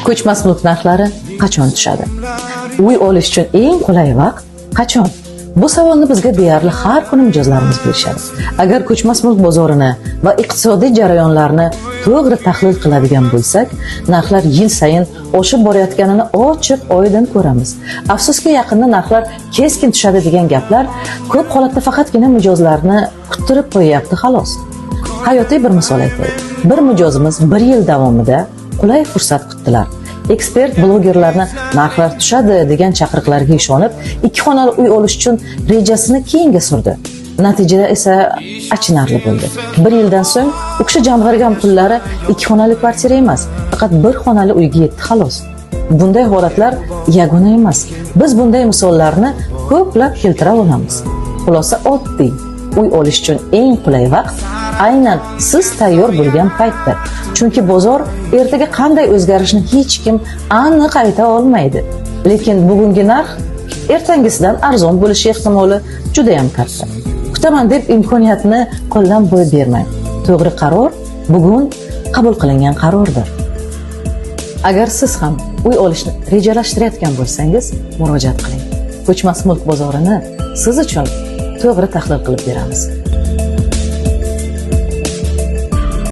Ko'chmas mulk narxlari qachon tushadi? Uy olish uchun eng qulay vaqt qachon? Bu savolni bizga deyarli har kuni mijozlarimiz berishadi. Agar ko'chmas mulk bozorini va iqtisodiy jarayonlarni to'g'ri tahlil qiladigan bo'lsak, narxlar yil sayin oshib borayotganini ochiq-oydin ko'ramiz. Afsuski, yaqinda narxlar keskin tushadi degan gaplar ko'p holatda faqatgina mijozlarni kuttirib qo'yyapti xolos. Hayotiy bir misol aytaylik. Bir mijozimiz 1 yil davomida qulay fursat kutdilar. Ekspert blogerlarni narxlar tushadi degan chaqiriqlarga ishonib, 2 xonali uy olish uchun rejasini keyinga surdi. Natijada esa achinarli bo'ldi. 1 yildan so'ng u kishi jamg'argan pullari 2 xonali kvartira emas, faqat 1 xonali uyga yetdi xolos. Bunday holatlar yagona emas. Biz bunday misollarni ko'plab keltira olamiz. Xulosa oddiy. Uy olish uchun eng qulay vaqt aynan siz tayyor bo'lgan paytdir. Chunki bozor ertaga qanday o'zgarishini hech kim aniq ayta olmaydi. Lekin bugungi narx ertangisidan arzon bo'lishi ehtimoli juda ham katta. Kutaman deb imkoniyatni qo'ldan boy bermang. To'g'ri qaror bugun qabul qilingan qarordir. Agar siz ham uy olishni rejalashtirayotgan bo'lsangiz, murojaat qiling. Ko'chmas mulk bozorini siz uchun to'g'ri tahlil qilib beramiz.